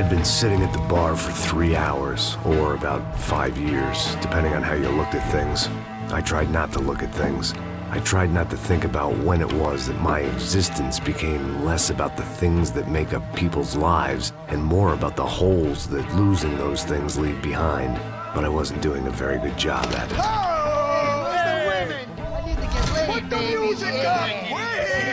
I'd been sitting at the bar for 3 hours, or about 5 years, depending on how you looked at things. I tried not to look at things. I tried not to think about when it was that my existence became less about the things that make up people's lives and more about the holes that losing those things leave behind. But I wasn't doing a very good job at it. Oh, where's the women? I need to get laid, Put the baby. music up! We're here!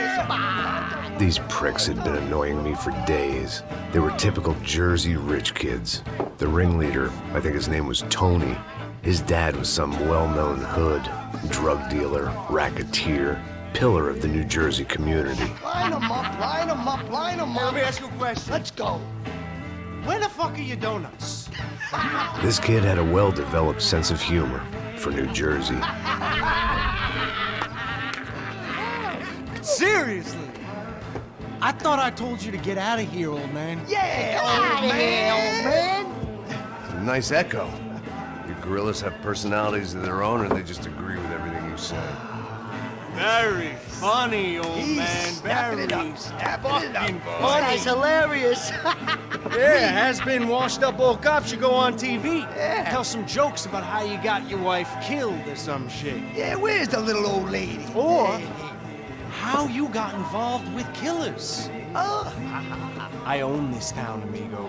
These pricks had been annoying me for days. They were typical Jersey rich kids. The ringleader, I think his name was Tony. His dad was some well-known hood, drug dealer, racketeer, pillar of the New Jersey community. Line them up, line them up, line them up. Let me ask you a question. Let's go. Where the fuck are your donuts? This kid had a well-developed sense of humor for New Jersey. Seriously? I thought I told you to get out of here, old man. Yeah, old man. It's a nice echo. Your gorillas have personalities of their own, or they just agree with everything you say? Very funny, old man. Snapping Very it up, snapping it up. fucking This funny. guy's hilarious. Yeah, has-been washed-up old cop should go on TV. Yeah. Tell some jokes about how you got your wife killed or some shit. Yeah, where's the little old lady? Or Hey. how you got involved with killers. Oh. I own this town, amigo.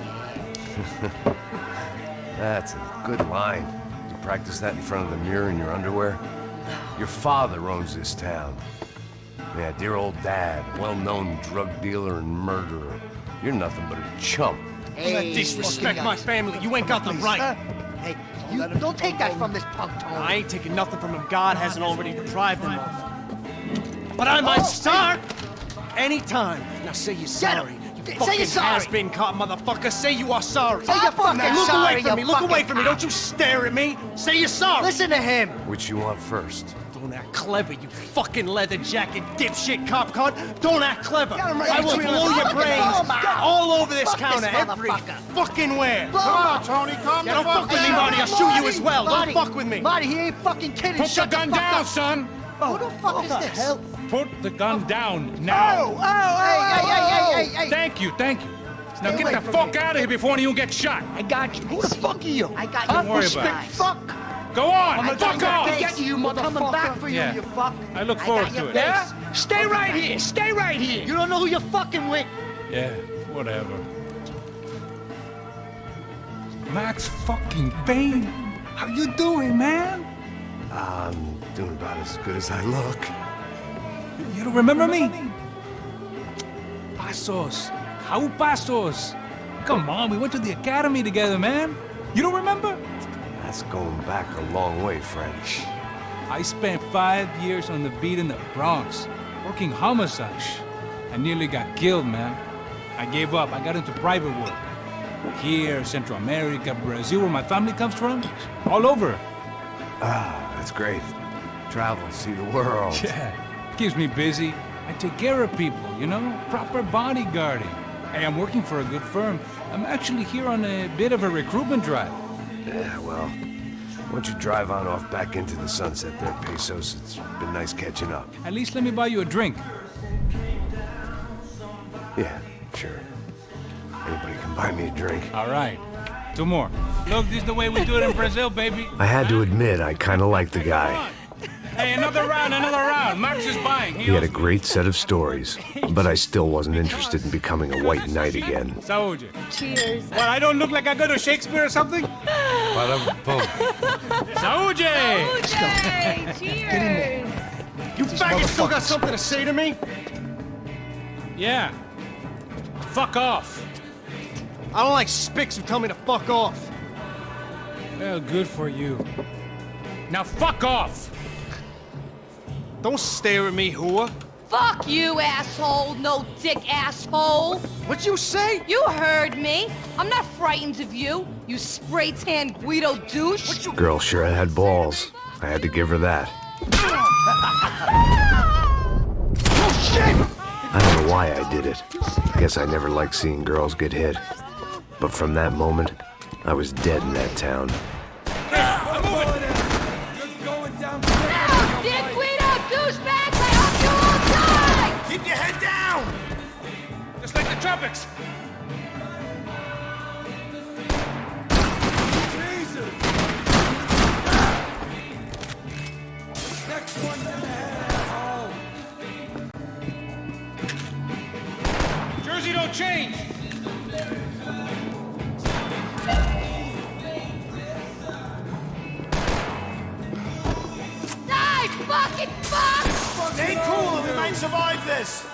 That's a good line. You practice that in front of the mirror in your underwear? Your father owns this town. Yeah, dear old dad, well-known drug dealer and murderer. You're nothing but a chump. Hey, Disrespect my family. You ain't got the right. Hey, you don't take that from this punk, Tony. I ain't taking nothing from him God hasn't already deprived him of. But I might start anytime. Now say you're sorry. You Say fucking you're sorry. has-been caught, motherfucker. Say you are sorry. Say you're fucking Look sorry, away from me. you Look away fucking from me. Don't you stare at me. Say you're sorry. Listen to him. Which you want first? Don't act clever, you fucking leather jacket dipshit cop cunt. Don't act clever. Got him right I will between blow the- your Look at brains him, man. all over this Fuck counter, this every motherfucker. fucking where. Blow Come him on, up. Tony, calm the don't fuck fuck with me, down. Marty. I'll shoot you as well. Marty, Don't fuck with me. Marty, he ain't fucking kidding. Put Shut the gun fuck down, up. son! Who the fuck is this? Hell? Put the gun down now! Hey. Thank you. Now Stay get away the from fuck me. out of here before you get shot! I got you. Who the fuck are you? I got Don't you. worry Big about it. fuck. Go on! I'm Fuck off! to get you, motherfucker. Coming back for you, Yeah. you fuck. I look got forward your to it. face. Yeah? Stay right here. Stay right here. You don't know who you're fucking with. Yeah, whatever. Max fucking Payne! How you doing, man? I'm doing about as good as I look. You don't remember me? Pasos. How Pasos? Come on, we went to the academy together, man. You don't remember? That's going back a long way, friend. I spent 5 years on the beat in the Bronx, working homicide. I nearly got killed, man. I gave up. I got into private work. Here, Central America, Brazil, where my family comes from. All over. Ah, that's great. Travel, see the world. Yeah, keeps me busy. I take care of people, you know? Proper bodyguarding. Hey, I'm working for a good firm. I'm actually here on a bit of a recruitment drive. Yeah, well, why don't you drive on off back into the sunset there, Pesos? It's been nice catching up. At least let me buy you a drink. Yeah, sure. Anybody can buy me a drink. All right. 2 more. Look, this is the way we do it in Brazil, baby. I had to admit, I kind of liked the guy. Hey, another round. Max is buying. He had a great set of stories, but I still wasn't interested in becoming a white knight again. Saúde. Cheers. What, I don't look like I go to Shakespeare or something? Saúde! Okay, cheers. You faggot still got something to say to me? Yeah. Fuck off. I don't like spics who tell me to fuck off. Well, good for you. Now fuck off! Don't stare at me, whore. Fuck you, asshole. No dick, asshole. What'd you say? You heard me. I'm not frightened of you, you spray-tan Guido douche. Girl sure had balls. I had to give her that. Oh, shit! I don't know why I did it. I guess I never liked seeing girls get hit. But from that moment, I was dead in that town. Dick Guido douchebags, I hope you all die! Keep your head down! Just like the tropics. Jersey don't change! Die, fucking fuck! Stay cool, we might survive this!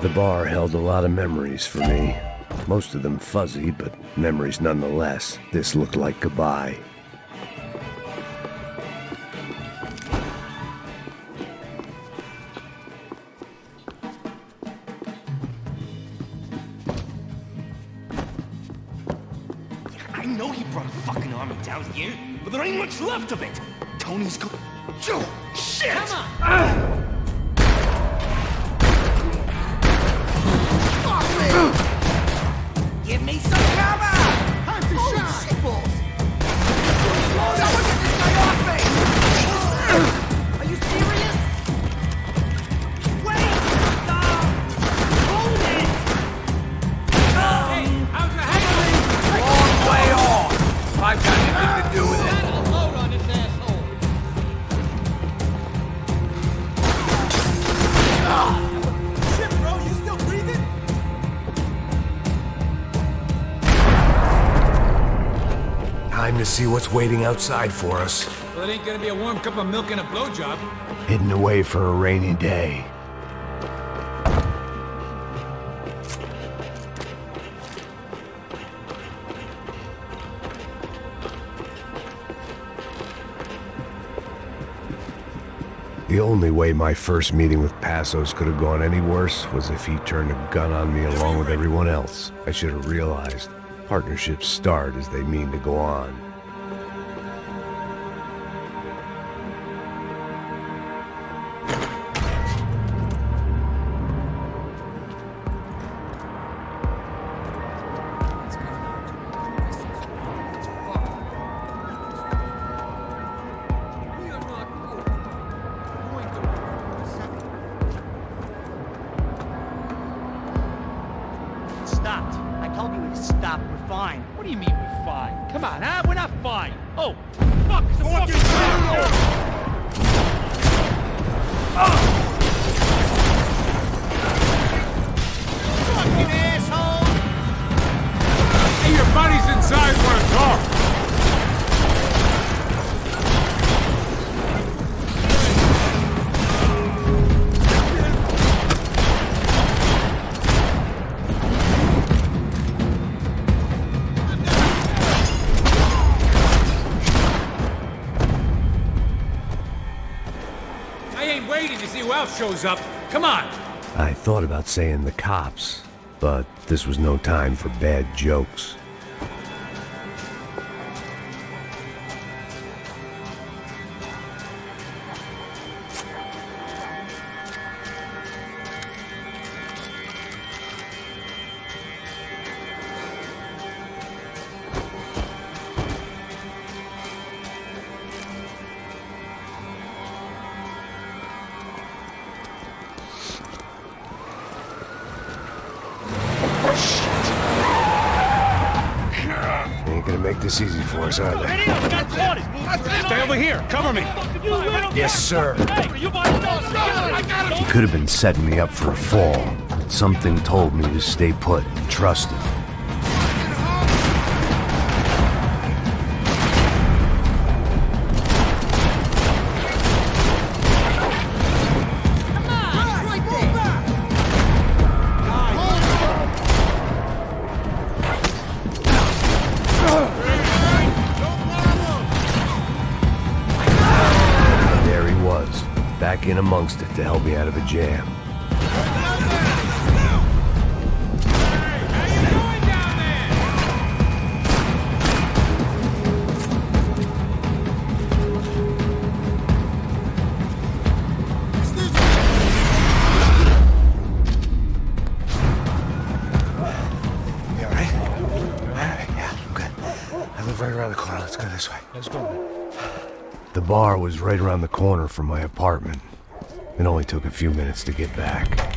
The bar held a lot of memories for me. Most of them fuzzy, but memories nonetheless. This looked like goodbye. I know he brought a fucking army down here, but there ain't much left of it. Tony's go... Joe! Shit! Come on! Give me some cover! Time to shine! Shitballs! Someone get this guy off me! Are you serious? Wait! Stop! Hold it! Hey, how's the handling? Long way off! I've got anything to do with it. Load on this asshole! Shit, bro, you still breathing? Time to see what's waiting outside for us. Well, it ain't gonna be a warm cup of milk and a blowjob. Hidden away for a rainy day. The only way my first meeting with Passos could have gone any worse was if he turned a gun on me along with everyone else. I should have realized. Partnerships start as they mean to go on. Stopped. I told you to stop. We're fine. What do you mean we're fine? Come on, huh? We're not fine. Oh, fuck! It's a fucking Fucking asshole! Hey, your buddies inside want to talk. I ain't waiting to see who else shows up. Come on. I thought about saying the cops, but this was no time for bad jokes. Ain't gonna make this easy for us, are they? Stay over here, cover me! Yes, sir. You He could have been setting me up for a fall, but something told me to stay put and trust him. There he was, back in amongst it to help me out of a jam. live right around the corner. Let's go this way. Let's go, man. The bar was right around the corner from my apartment. It only took a few minutes to get back.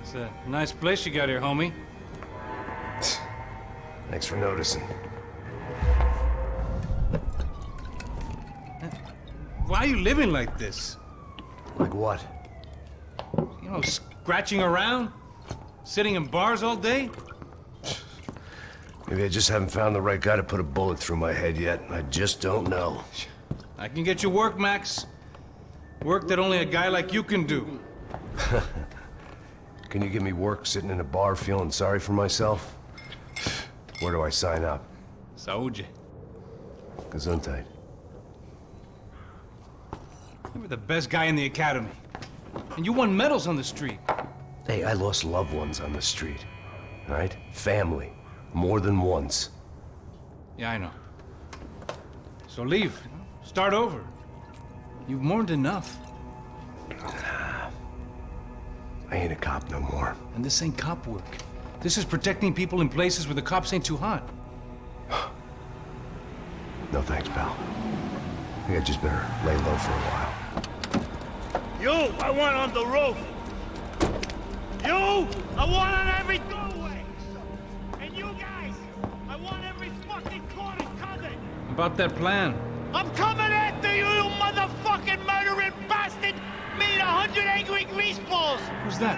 It's a nice place you got here, homie. Thanks for noticing. Why are you living like this? Like what? You know, scratching around? Sitting in bars all day? Maybe I just haven't found the right guy to put a bullet through my head yet. I just don't know. I can get you work, Max. Work that only a guy like you can do. Can you give me work sitting in a bar feeling sorry for myself? Where do I sign up? Saúde. Gesundheit. You were the best guy in the academy. And you won medals on the street. Hey, I lost loved ones on the street. All right? Family. More than once. Yeah, I know. So leave. Start over. You've mourned enough. I ain't a cop no more. And this ain't cop work. This is protecting people in places where the cops ain't too hot. No thanks, pal. I think I just better lay low for a while. You, I want on the roof. You, I want on every doorway. And you guys, I want every fucking corner covered. About that plan. I'm coming after you, you motherfucking murdering bastard! Me and 100 angry greaseballs! Who's that?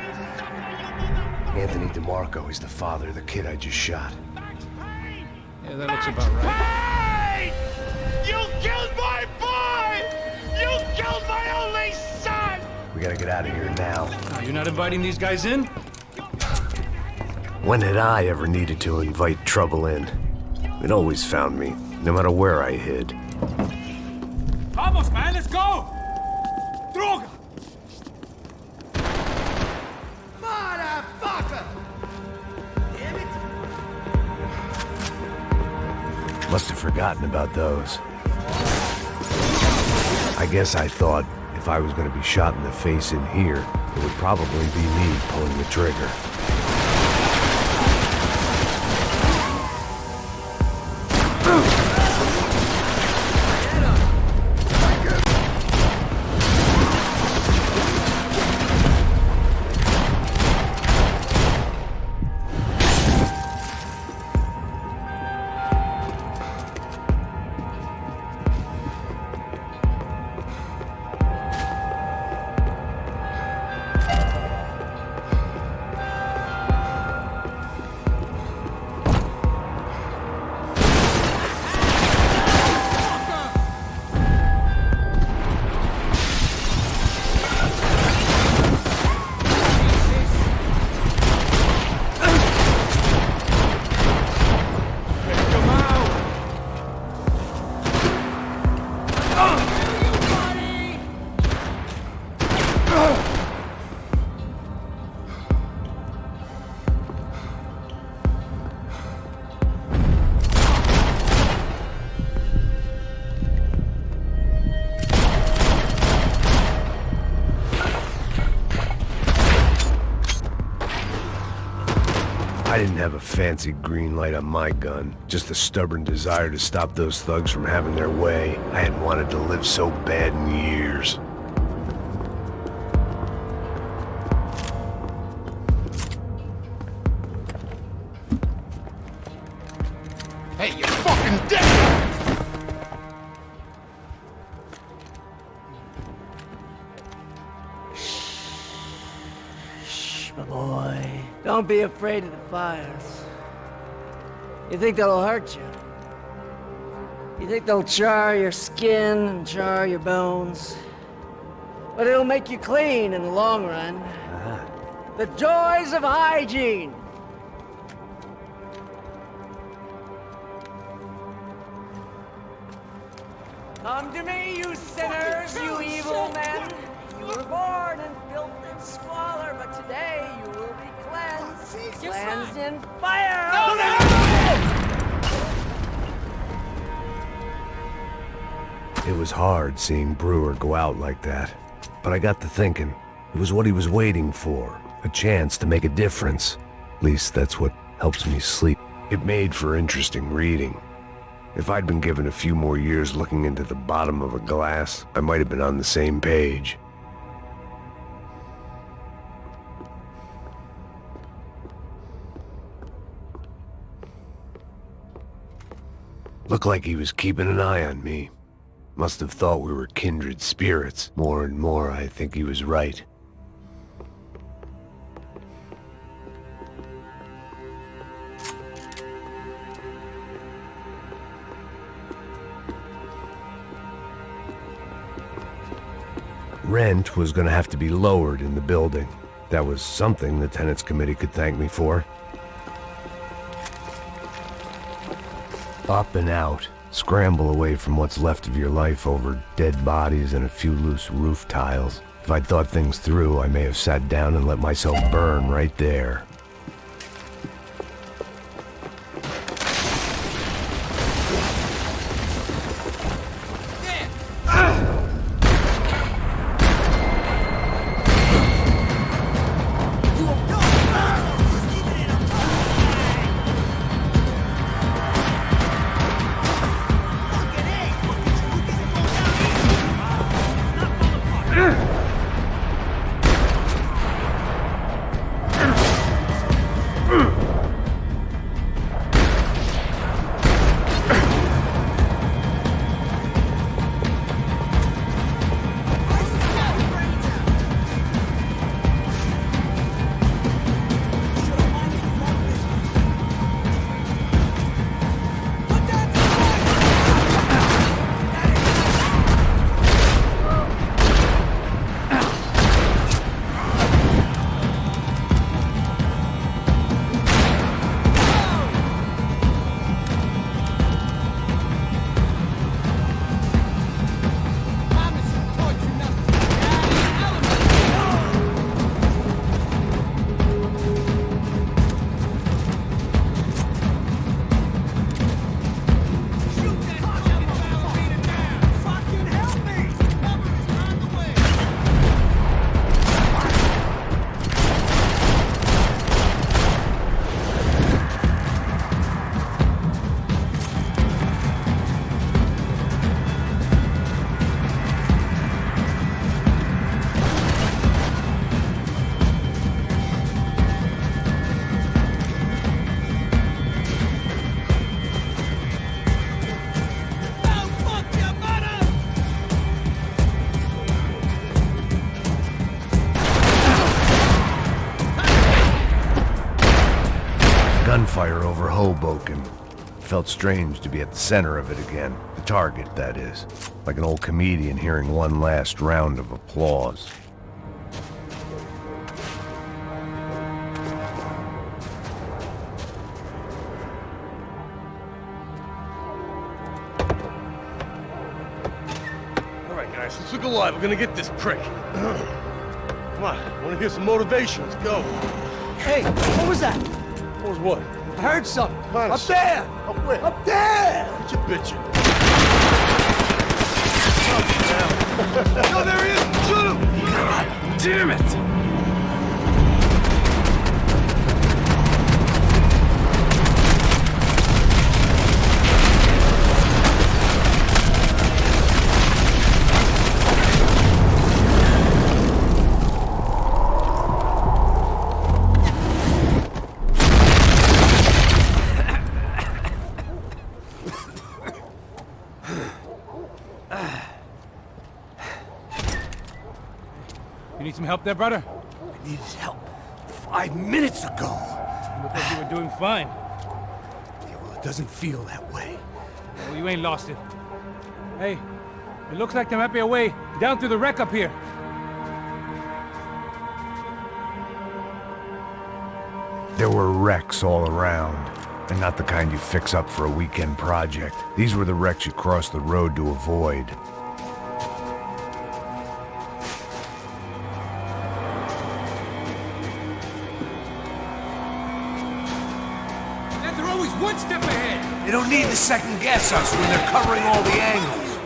Anthony DeMarco. He's the father of the kid I just shot. Max Payne! Yeah, that looks about right. Payne! You killed my boy! You killed my only son! We gotta get out of here now. You're not inviting these guys in? When had I ever needed to invite trouble in? It always found me, no matter where I hid. Vamos, man, let's go! Droga! Motherfucker! Damn it! Must have forgotten about those. I guess I thought if I was going to be shot in the face in here, it would probably be me pulling the trigger. I didn't have a fancy green light on my gun, just the stubborn desire to stop those thugs from having their way. I hadn't wanted to live so bad in years. Hey, you're fucking dead! Shh, my boy. Don't be afraid of the fires. You think they'll hurt you? You think they'll char your skin and char your bones? But it'll make you clean in the long run. The joys of hygiene! Come to me, you sinners, you evil men! You were born in filth and squalor, but today you will be cleansed. Cleansed in fire! It was hard seeing Brewer go out like that. But I got to thinking, it was what he was waiting for, a chance to make a difference. At least that's what helps me sleep. It made for interesting reading. If I'd been given a few more years looking into the bottom of a glass, I might have been on the same page. Looked like he was keeping an eye on me. Must have thought we were kindred spirits. More and more, I think he was right. Rent was gonna have to be lowered in the building. That was something the tenants committee could thank me for. Up and out. Scramble away from what's left of your life over dead bodies and a few loose roof tiles. If I'd thought things through, I may have sat down and let myself burn right there. Gunfire over Hoboken. Felt strange to be at the center of it again. The target, that is. Like an old comedian hearing one last round of applause. All right, guys, let's look alive. We're gonna get this prick. Come on, I wanna hear some motivation. Let's go. Hey, what was that? What was what? I heard something. Come on, Up there! Up where? Up there! Get your bitch in. No, there he is! Shoot him! God damn it! You need some help there, brother? I needed help 5 minutes ago. You look like you were doing fine. Yeah, well, it doesn't feel that way. Well, you ain't lost it. Hey, it looks like there might be a way down through the wreck up here. There were wrecks all around, and not the kind you fix up for a weekend project. These were the wrecks you cross the road to avoid. They're always one step ahead! They don't need to second guess us when they're covering all the angles.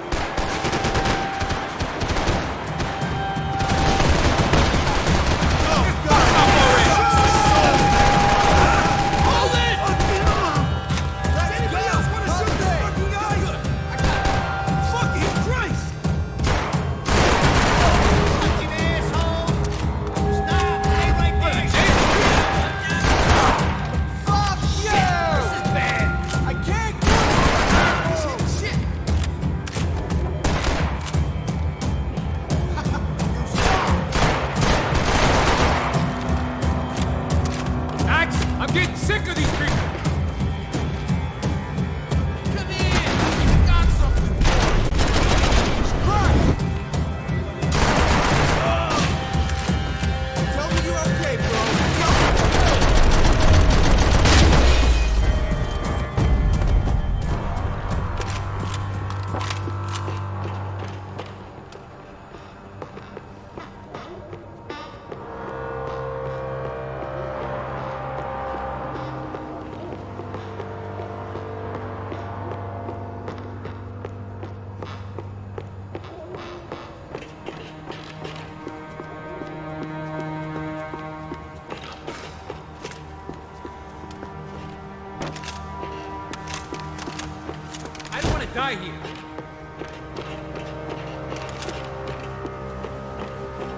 die here.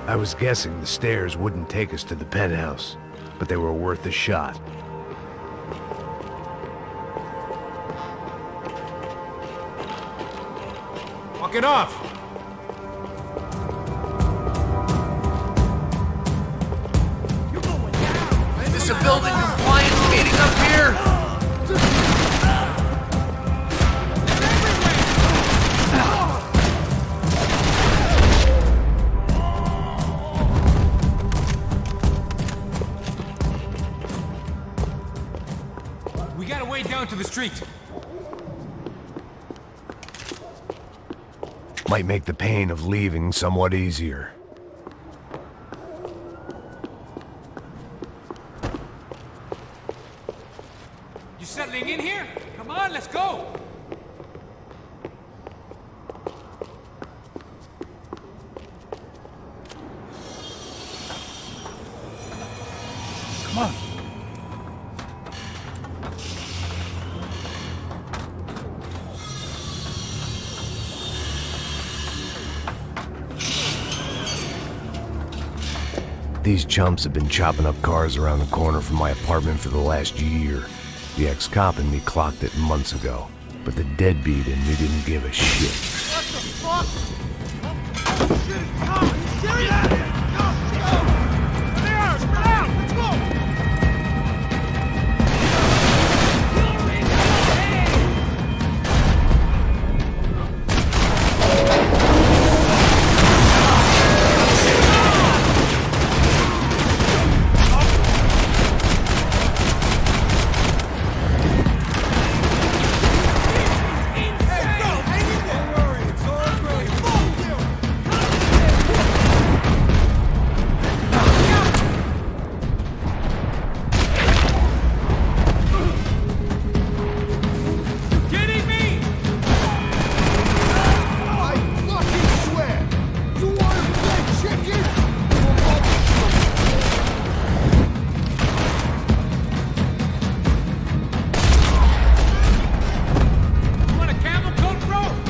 I was guessing the stairs wouldn't take us to the penthouse, but they were worth a shot. Walk it off! Is this a building compliance meeting up here? We gotta way down to the street. Might make the pain of leaving somewhat easier. You settling in here? Come on, let's go! Come on. These chumps have been chopping up cars around the corner from my apartment for the last year. The ex-cop in me clocked it months ago, but the deadbeat in me didn't give a shit. What the fuck? Oh, shit, it's Tom! Are you serious? Go! There they are! Spread out! Let's go!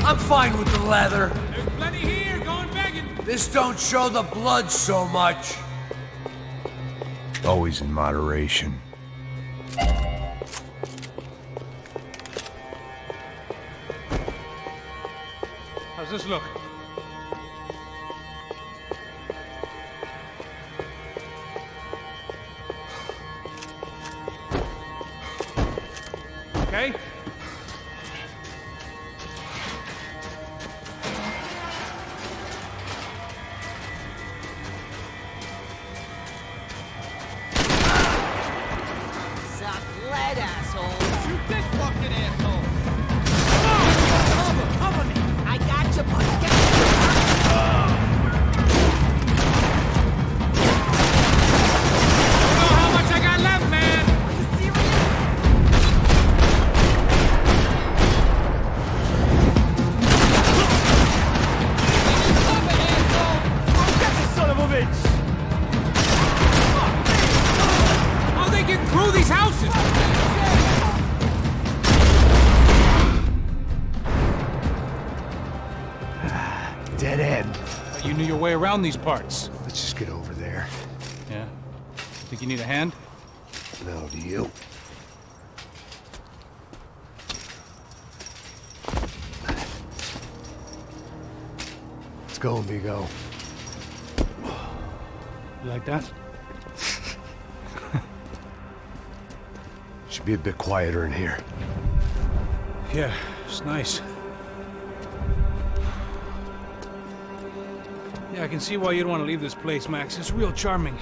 I'm fine with the leather. There's plenty here, going begging. This don't show the blood so much. Always in moderation. How's this look? Okay? Suck lead, asshole! Shoot this fucking asshole! Cover me! I got you, buddy! Get You know how much I got left, man? Are you serious? Get this son of a bitch! How they get through these houses? Dead end. You knew your way around these parts. Let's just get over there. Yeah. Think you need a hand? No, do you? Let's go, amigo. You like that? Should be a bit quieter in here. Yeah, it's nice. Yeah, I can see why you'd want to leave this place, Max. It's real charming.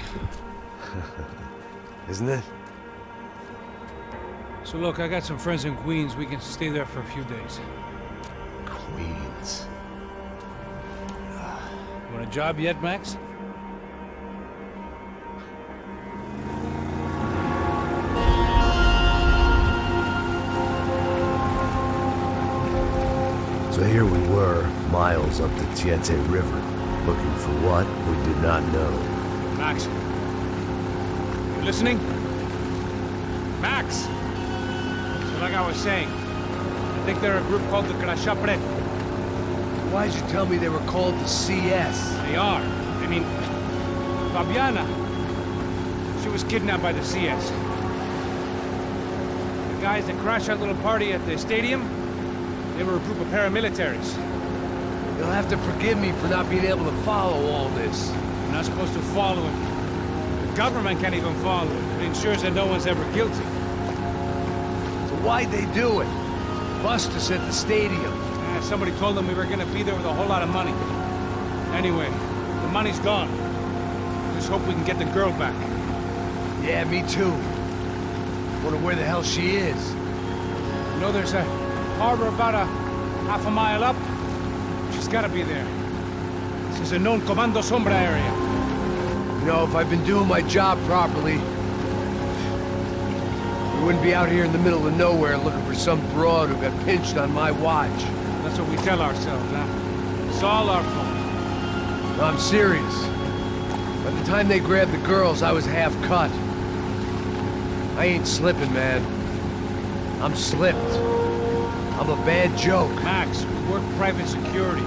Isn't it? So look, I got some friends in Queens. We can stay there for a few days. Queens. You want a job yet, Max? So here we were, miles up the Tiete River, looking for what we did not know. Max. You listening? Max! So like I was saying, think they're a group called the Crachapre. Why'd you tell me they were called the CS? They are. I mean, Fabiana. She was kidnapped by the CS. The guys that crashed that little party at the stadium, they were a group of paramilitaries. You'll have to forgive me for not being able to follow all this. You're not supposed to follow it. The government can't even follow it. It ensures that no one's ever guilty. So why'd they do it? Bust us at the stadium. Somebody told them we were gonna be there with a whole lot of money. Anyway, the money's gone. Just hope we can get the girl back. Yeah, me too. Wonder where the hell she is. You know there's a harbor about a half a mile up? She's gotta be there. This is a known Comando Sombra area. You know, if I've been doing my job properly, we wouldn't be out here in the middle of nowhere looking for some broad who got pinched on my watch. That's what we tell ourselves, huh? It's all our fault. No, I'm serious. By the time they grabbed the girls, I was half cut. I ain't slipping, man. I'm slipped. I'm a bad joke. Max, we work private security.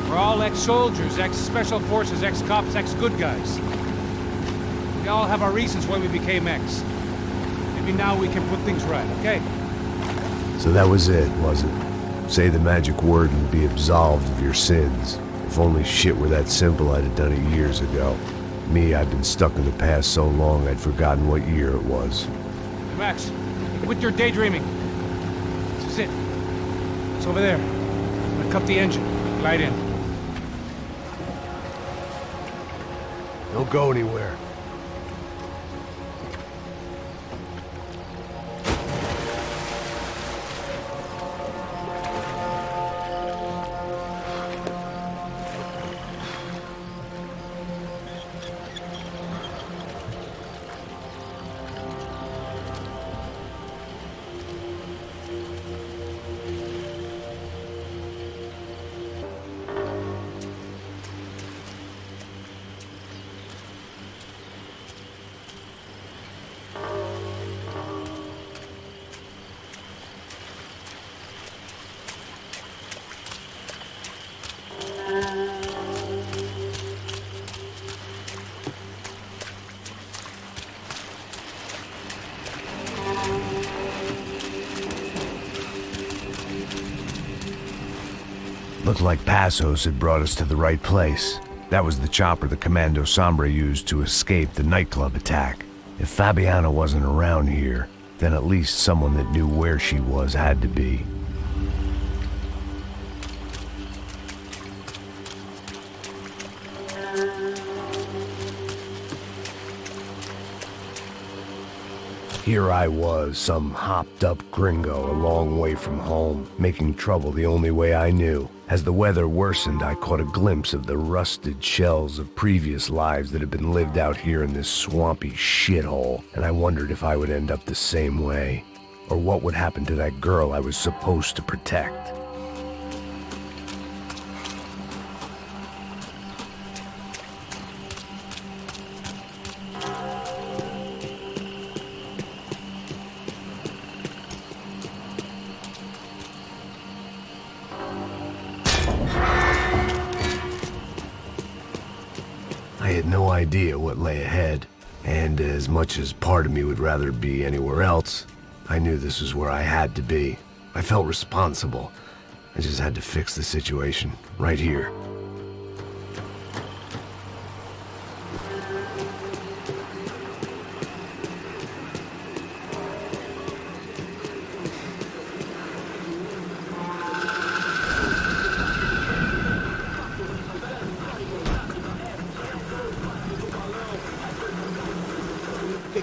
We're all ex-soldiers, ex-special forces, ex-cops, ex-good guys. We all have our reasons why we became ex. Maybe now we can put things right, okay? So that was it, was it? Say the magic word and be absolved of your sins. If only shit were that simple, I'd have done it years ago. Me, I've been stuck in the past so long I'd forgotten what year it was. Hey, Max, quit your daydreaming. This is it. It's over there. I'm gonna cut the engine. Glide in. Don't go anywhere. Looked like Passos had brought us to the right place. That was the chopper the Comando Sombra used to escape the nightclub attack. If Fabiana wasn't around here, then at least someone that knew where she was had to be. Here I was, some hopped-up gringo a long way from home, making trouble the only way I knew. As the weather worsened, I caught a glimpse of the rusted shells of previous lives that had been lived out here in this swampy shithole, and I wondered if I would end up the same way, or what would happen to that girl I was supposed to protect. I had no idea what lay ahead, and as much as part of me would rather be anywhere else, I knew this was where I had to be. I felt responsible. I just had to fix the situation, right here.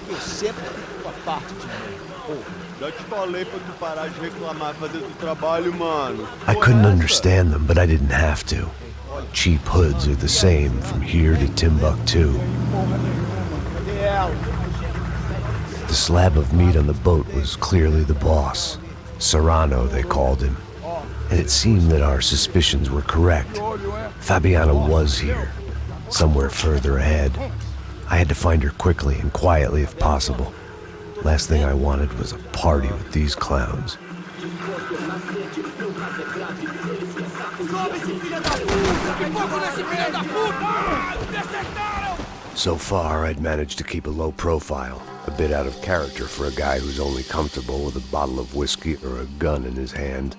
Que eu sempre fico a parte de mim. Pô, já te falei pra tu parar de reclamar e fazer teu trabalho, mano. I couldn't understand them, but I didn't have to. Cheap hoods are the same from here to Timbuktu. Cadê ela? The slab of meat on the boat was clearly the boss. Serrano, they called him. And it seemed that our suspicions were correct. Fabiana was here, somewhere further ahead. I had to find her quickly and quietly if possible. Last thing I wanted was a party with these clowns. Sobe esse filho da puta! Tem fogo nesse filho da puta! Me acertaram! So far, I'd managed to keep a low profile, a bit out of character for a guy who's only comfortable with a bottle of whiskey or a gun in his hand.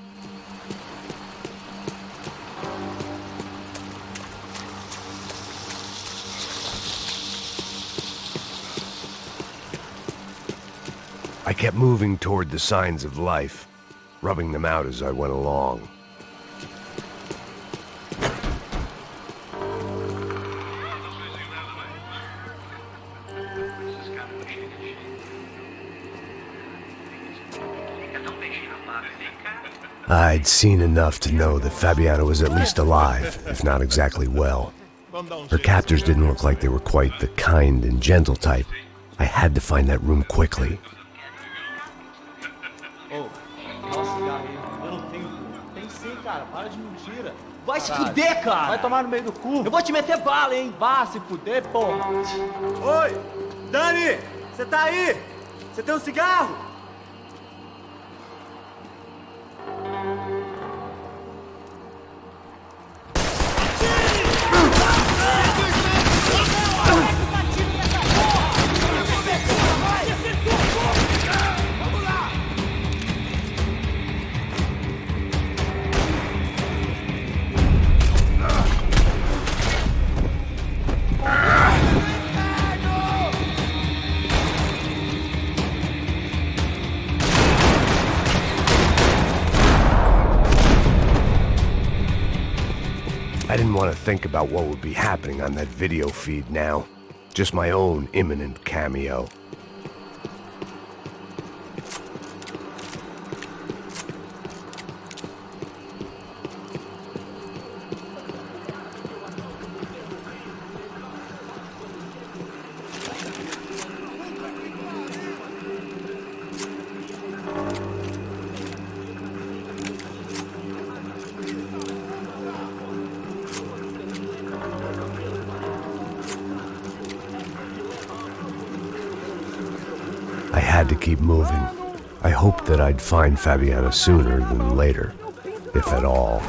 I kept moving toward the signs of life, rubbing them out as I went along. I'd seen enough to know that Fabiana was at least alive, if not exactly well. Her captors didn't look like they were quite the kind and gentle type. I had to find that room quickly. Vai se fuder, cara! Vai tomar no meio do cu! Eu vou te meter bala, hein? Vá se fuder, porra! Oi! Dani! Você tá aí? Você tem um cigarro? I didn't want to think about what would be happening on that video feed now. Just my own imminent cameo. I had to keep moving. I hoped that I'd find Fabiana sooner than later, if at all.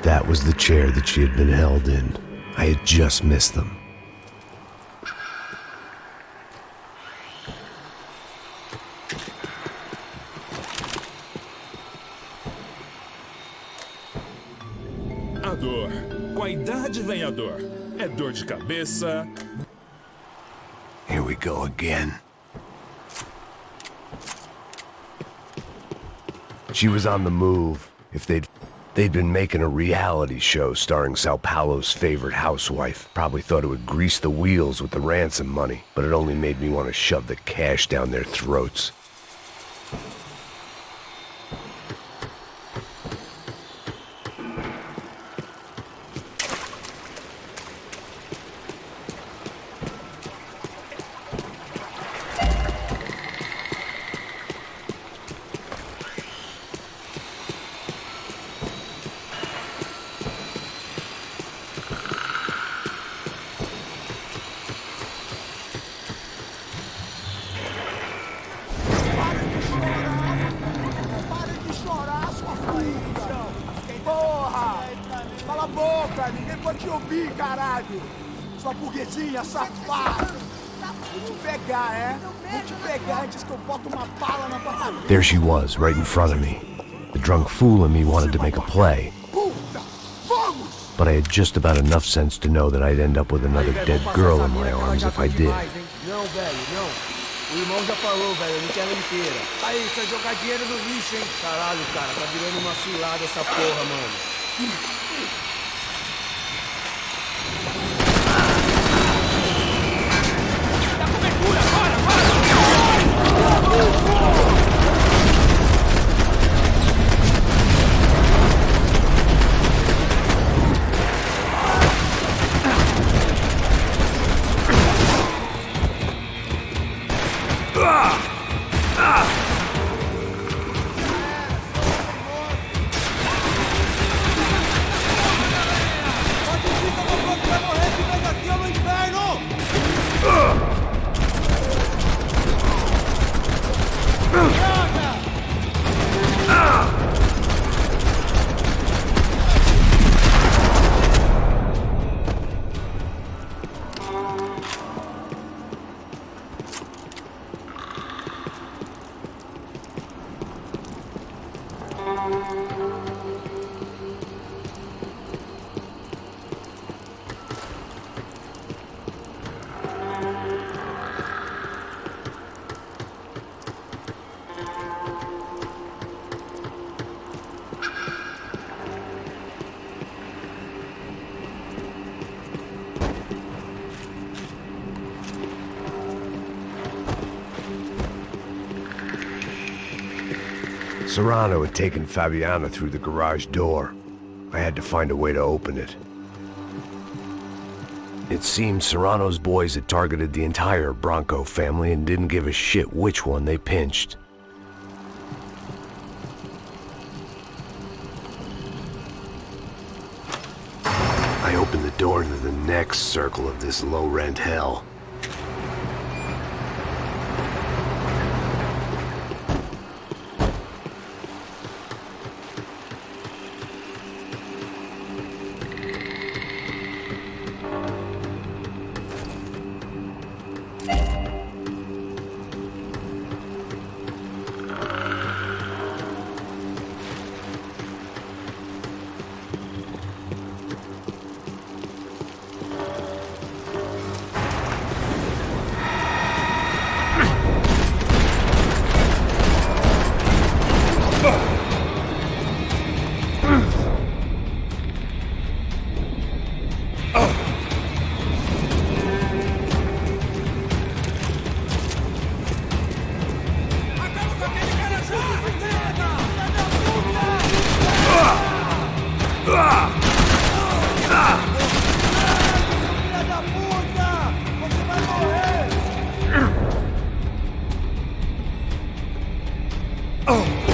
That was the chair that she had been held in. I had just missed them. A dor. Com a idade vem a dor. É dor de cabeça. Here we go again. She was on the move. If they'd been making a reality show starring Sao Paulo's favorite housewife. Probably thought it would grease the wheels with the ransom money, but it only made me want to shove the cash down their throats. Cala a boca, ninguém pode te ouvir, caralho! Sua burguesinha safada! Vou te pegar, é? Vou te pegar antes que eu boto uma bala na tua cabeça! There she was, right in front of me. The drunk fool in me wanted to make a play. But I had just about enough sense to know that I'd end up with another dead girl in my arms if I did. Não, velho, não. O irmão já falou, velho, eu não quero inteira. Aí, isso é jogar dinheiro no lixo, hein? Caralho, cara, tá virando uma cilada essa porra, mano. Dá cobertura, bora! Serrano had taken Fabiana through the garage door. I had to find a way to open it. It seemed Serrano's boys had targeted the entire Bronco family and didn't give a shit which one they pinched. I opened the door to the next circle of this low-rent hell. Oh!